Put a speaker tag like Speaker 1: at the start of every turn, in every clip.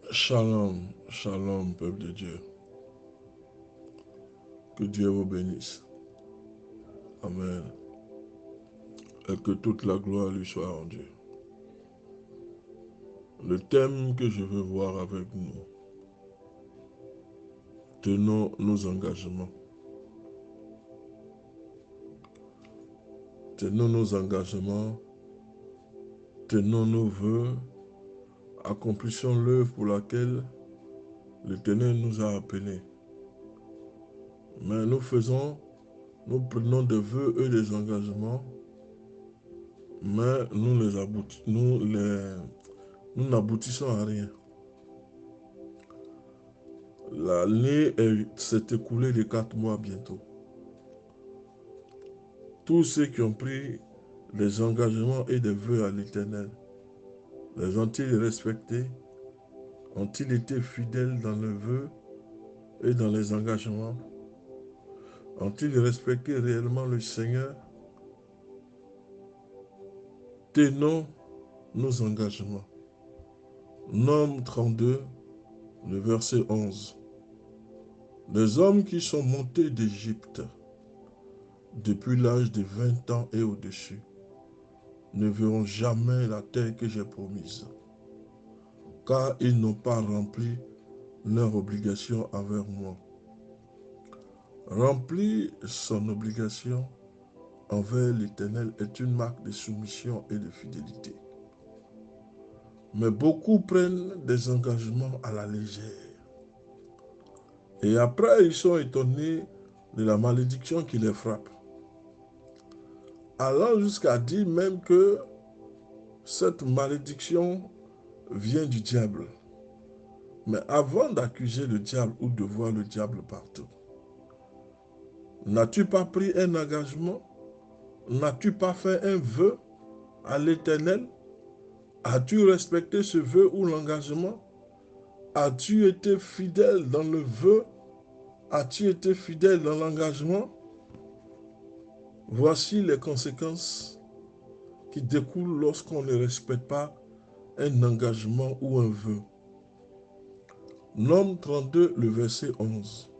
Speaker 1: Shalom, shalom, peuple de Dieu. Que Dieu vous bénisse. Amen. Et que toute la gloire lui soit rendue. Le thème que je veux voir avec nous, tenons nos engagements. Tenons nos engagements, tenons nos vœux, accomplissons l'œuvre pour laquelle l'Éternel nous a appelés. Mais nous prenons des vœux et des engagements, mais nous n'aboutissons à rien. L'année s'est écoulée de 4 mois bientôt. Tous ceux qui ont pris des engagements et des vœux à l'Éternel, les ont-ils respectés? Ont-ils été fidèles dans les vœux et dans les engagements? Ont-ils respecté réellement le Seigneur? Tenons nos engagements. Nombre 32, le verset 11. Les hommes qui sont montés d'Égypte depuis l'âge de 20 ans et au-dessus ne verront jamais la terre que j'ai promise, car ils n'ont pas rempli leur obligation envers moi. Remplir son obligation envers l'Éternel est une marque de soumission et de fidélité. Mais beaucoup prennent des engagements à la légère. Et après, ils sont étonnés de la malédiction qui les frappe. Allant jusqu'à dire même que cette malédiction vient du diable. Mais avant d'accuser le diable ou de voir le diable partout, n'as-tu pas pris un engagement? N'as-tu pas fait un vœu à l'Éternel? As-tu respecté ce vœu ou l'engagement? As-tu été fidèle dans le vœu? As-tu été fidèle dans l'engagement? Voici les conséquences qui découlent lorsqu'on ne respecte pas un engagement ou un vœu. Nombre 32, le verset 11.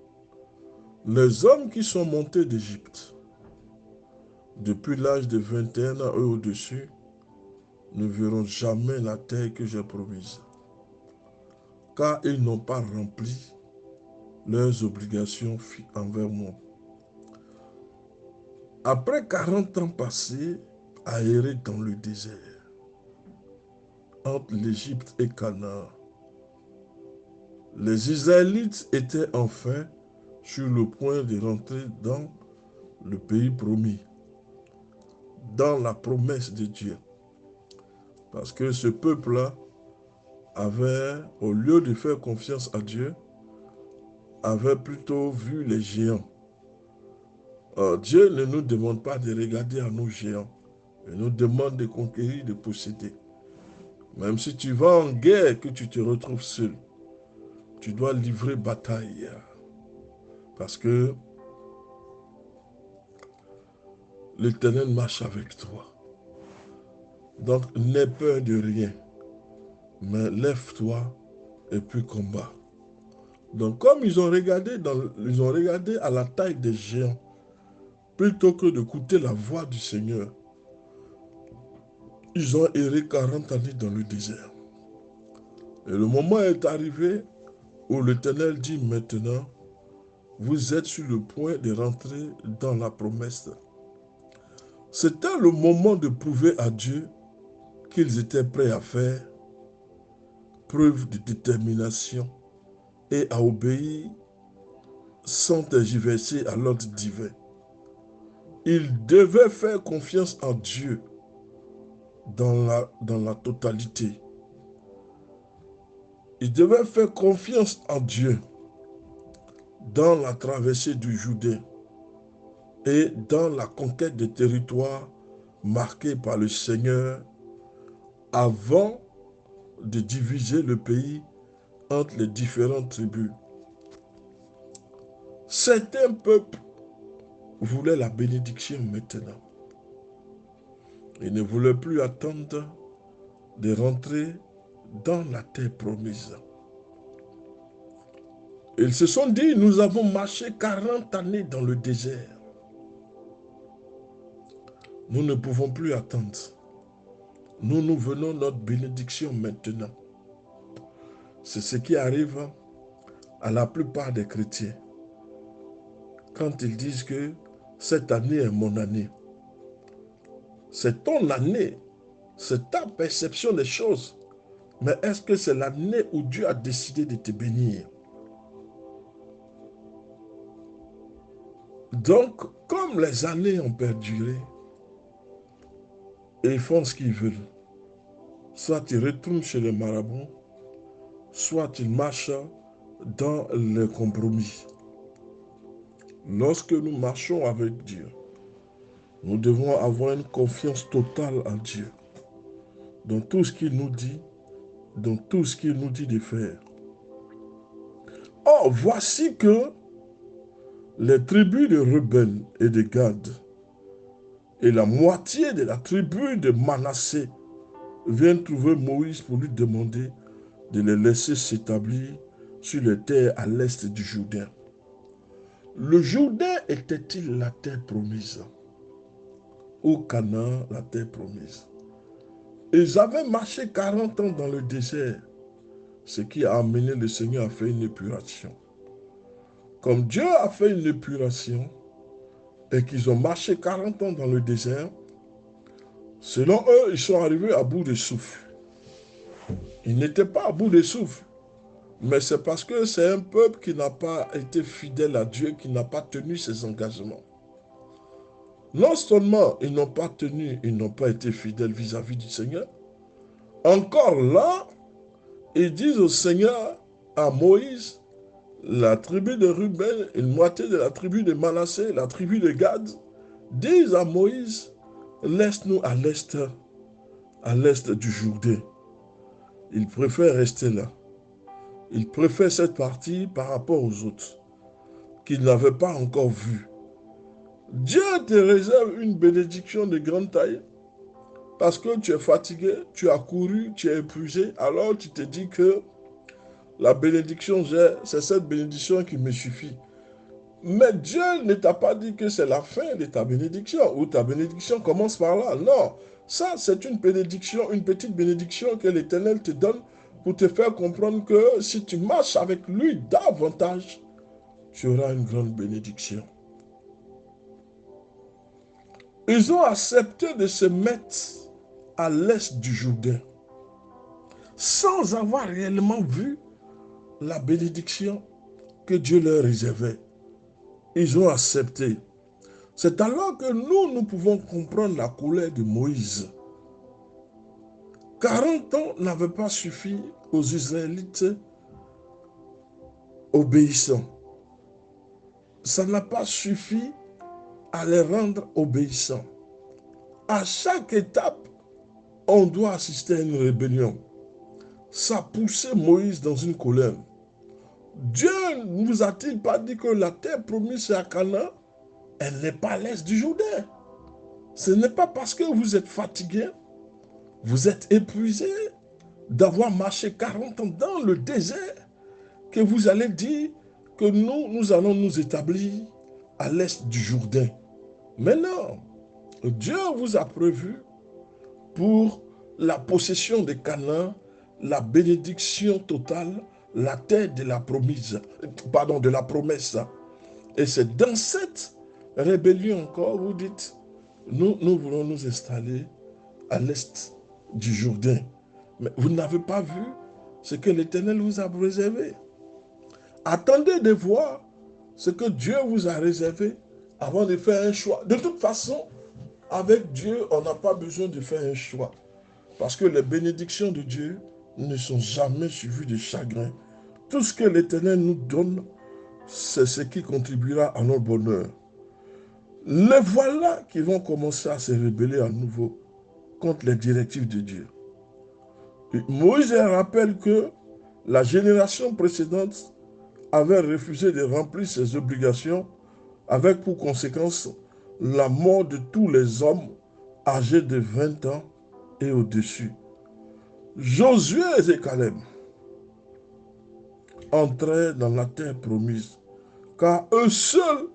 Speaker 1: Les hommes qui sont montés d'Égypte depuis l'âge de 21 ans et au-dessus ne verront jamais la terre que j'ai promise, car ils n'ont pas rempli leurs obligations envers moi. Après 40 ans passés à errer dans le désert, entre l'Égypte et Canaan, les Israélites étaient enfin sur le point de rentrer dans le pays promis, dans la promesse de Dieu. Parce que ce peuple-là avait, au lieu de faire confiance à Dieu, avait plutôt vu les géants. Dieu ne nous demande pas de regarder à nos géants. Il nous demande de conquérir, de posséder. Même si tu vas en guerre, que tu te retrouves seul, tu dois livrer bataille. Parce que l'Éternel marche avec toi. Donc, n'aie peur de rien. Mais lève-toi et puis combat. Donc, comme ils ont regardé à la taille des géants, plutôt que d'écouter la voix du Seigneur, ils ont erré 40 années dans le désert. Et le moment est arrivé où l'Éternel dit maintenant, vous êtes sur le point de rentrer dans la promesse. C'était le moment de prouver à Dieu qu'ils étaient prêts à faire preuve de détermination et à obéir sans tergiverser à l'ordre divin. Ils devaient faire confiance en Dieu dans la totalité. Ils devaient faire confiance en Dieu dans la traversée du Jourdain et dans la conquête des territoires marqués par le Seigneur avant de diviser le pays entre les différentes tribus. Certains peuples voulaient la bénédiction maintenant. Ils ne voulaient plus attendre de rentrer dans la terre promise. Ils se sont dit, nous avons marché 40 années dans le désert. Nous ne pouvons plus attendre. Nous venons notre bénédiction maintenant. C'est ce qui arrive à la plupart des chrétiens. Quand ils disent que cette année est mon année. C'est ton année. C'est ta perception des choses. Mais est-ce que c'est l'année où Dieu a décidé de te bénir? Donc, comme les années ont perduré, ils font ce qu'ils veulent. Soit ils retournent chez les marabouts, soit ils marchent dans le compromis. Lorsque nous marchons avec Dieu, nous devons avoir une confiance totale en Dieu, dans tout ce qu'il nous dit, dans tout ce qu'il nous dit de faire. Or, voici que les tribus de Ruben et de Gad et la moitié de la tribu de Manassé viennent trouver Moïse pour lui demander de les laisser s'établir sur les terres à l'est du Jourdain. Le Jourdain était-il la terre promise? Ou Canaan, la terre promise? Ils avaient marché 40 ans dans le désert, ce qui a amené le Seigneur à faire une épuration. Comme Dieu a fait une épuration et qu'ils ont marché 40 ans dans le désert, selon eux, ils sont arrivés à bout de souffle. Ils n'étaient pas à bout de souffle, mais c'est parce que c'est un peuple qui n'a pas été fidèle à Dieu, qui n'a pas tenu ses engagements. Non seulement ils n'ont pas tenu, ils n'ont pas été fidèles vis-à-vis du Seigneur, encore là, ils disent au Seigneur, à Moïse, la tribu de Ruben, une moitié de la tribu de Manassé, la tribu de Gad, disent à Moïse, laisse-nous à l'est du Jourdain. Ils préfèrent rester là. Ils préfèrent cette partie par rapport aux autres, qu'ils n'avaient pas encore vue. Dieu te réserve une bénédiction de grande taille, parce que tu es fatigué, tu as couru, tu es épuisé, alors tu te dis que la bénédiction, c'est cette bénédiction qui me suffit. Mais Dieu ne t'a pas dit que c'est la fin de ta bénédiction, ou ta bénédiction commence par là. Non, ça c'est une bénédiction, une petite bénédiction que l'Éternel te donne pour te faire comprendre que si tu marches avec lui davantage, tu auras une grande bénédiction. Ils ont accepté de se mettre à l'est du Jourdain, sans avoir réellement vu la bénédiction que Dieu leur réservait. Ils ont accepté. C'est alors que nous pouvons comprendre la colère de Moïse. 40 ans n'avaient pas suffi aux Israélites obéissants. Ça n'a pas suffi à les rendre obéissants. À chaque étape, on doit assister à une rébellion. Ça poussait Moïse dans une colère. Dieu ne vous a-t-il pas dit que la terre promise à Canaan, elle n'est pas à l'est du Jourdain? Ce n'est pas parce que vous êtes fatigué, vous êtes épuisé d'avoir marché 40 ans dans le désert que vous allez dire que nous allons nous établir à l'est du Jourdain. Mais non, Dieu vous a prévu pour la possession de Canaan, la bénédiction totale, la terre de la promise, de la promesse. Et c'est dans cette rébellion encore, vous dites, nous voulons nous installer à l'est du Jourdain. Mais vous n'avez pas vu ce que l'Éternel vous a réservé. Attendez de voir ce que Dieu vous a réservé avant de faire un choix. De toute façon, avec Dieu, on n'a pas besoin de faire un choix. Parce que les bénédictions de Dieu ne sont jamais suivies de chagrin. Tout ce que l'Éternel nous donne, c'est ce qui contribuera à notre bonheur. Les voilà qui vont commencer à se rebeller à nouveau contre les directives de Dieu. Et Moïse rappelle que la génération précédente avait refusé de remplir ses obligations avec pour conséquence la mort de tous les hommes âgés de 20 ans et au-dessus. Josué et Caleb entraient dans la terre promise, car eux seuls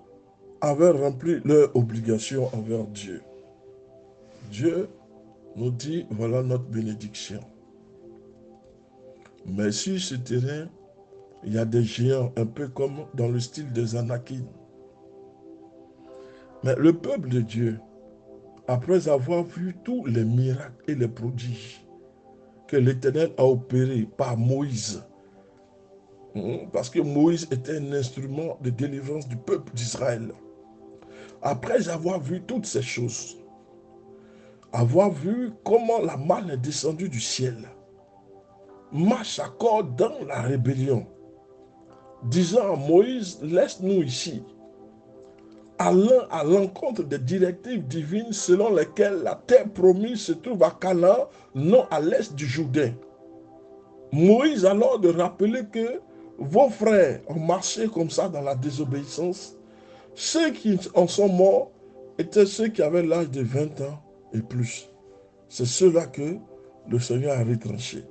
Speaker 1: avaient rempli leur obligation envers Dieu. Dieu nous dit, voilà notre bénédiction. Mais sur ce terrain, il y a des géants, un peu comme dans le style des Anakim. Mais le peuple de Dieu, après avoir vu tous les miracles et les prodiges que l'Éternel a opérés par Moïse, parce que Moïse était un instrument de délivrance du peuple d'Israël. Après avoir vu toutes ces choses, avoir vu comment la manne est descendue du ciel, marche encore dans la rébellion, disant à Moïse, laisse-nous ici, allant à l'encontre des directives divines selon lesquelles la terre promise se trouve à Canaan, non à l'est du Jourdain. Moïse alors de rappeler que vos frères ont marché comme ça dans la désobéissance. Ceux qui en sont morts étaient ceux qui avaient l'âge de 20 ans et plus. C'est ceux-là que le Seigneur a retranchés.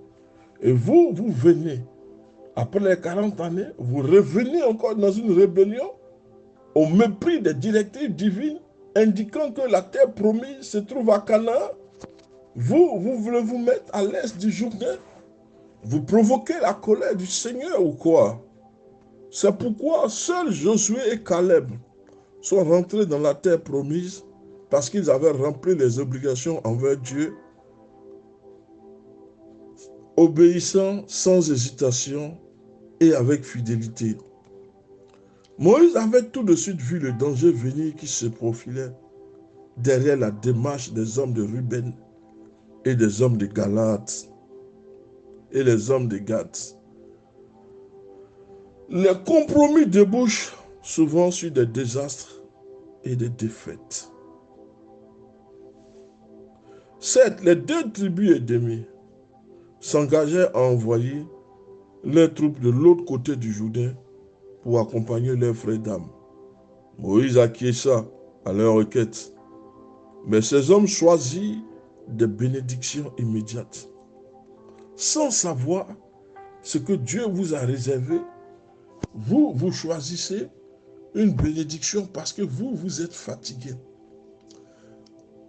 Speaker 1: Et vous, vous venez, après les 40 années, vous revenez encore dans une rébellion au mépris des directives divines, indiquant que la terre promise se trouve à Canaan. Vous voulez vous mettre à l'est du Jourdain. Vous provoquez la colère du Seigneur ou quoi? C'est pourquoi seuls Josué et Caleb sont rentrés dans la terre promise parce qu'ils avaient rempli les obligations envers Dieu, obéissant sans hésitation et avec fidélité. Moïse avait tout de suite vu le danger venir qui se profilait derrière la démarche des hommes de Ruben et des hommes de Galate et les hommes de Gad. Les compromis débouchent souvent sur des désastres et des défaites. Certes, les deux tribus ennemies s'engageaient à envoyer leurs troupes de l'autre côté du Jourdain pour accompagner leurs frères d'âmes. Moïse acquiesça à leur requête, mais ces hommes choisirent des bénédictions immédiates, sans savoir ce que Dieu vous a réservé. Vous choisissez une bénédiction parce que vous êtes fatigué.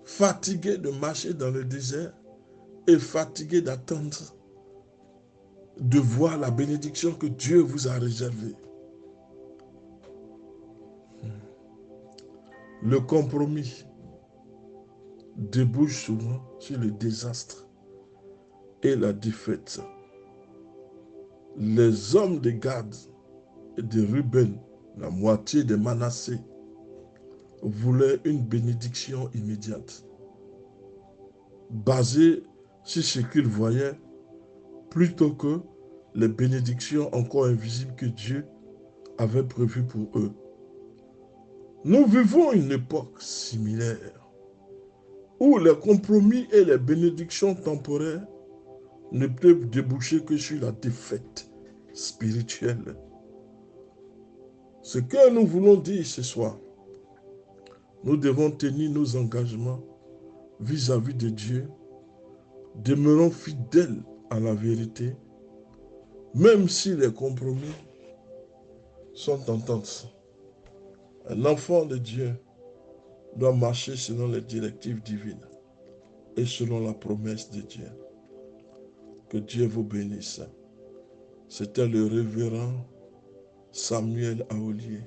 Speaker 1: Fatigué de marcher dans le désert et fatigué d'attendre de voir la bénédiction que Dieu vous a réservée. Le compromis débouche souvent sur le désastre et la défaite. Les hommes de Gad et de Ruben, la moitié de Manassé, voulaient une bénédiction immédiate, basée sur ce qu'ils voyaient, plutôt que les bénédictions encore invisibles que Dieu avait prévues pour eux. Nous vivons une époque similaire, où les compromis et les bénédictions temporaires ne peuvent déboucher que sur la défaite spirituelle. Ce que nous voulons dire ce soir, nous devons tenir nos engagements vis-à-vis de Dieu, demeurons fidèles à la vérité, même si les compromis sont intenses. Un enfant de Dieu doit marcher selon les directives divines et selon la promesse de Dieu. Que Dieu vous bénisse. C'était le révérend Samuel Aolier.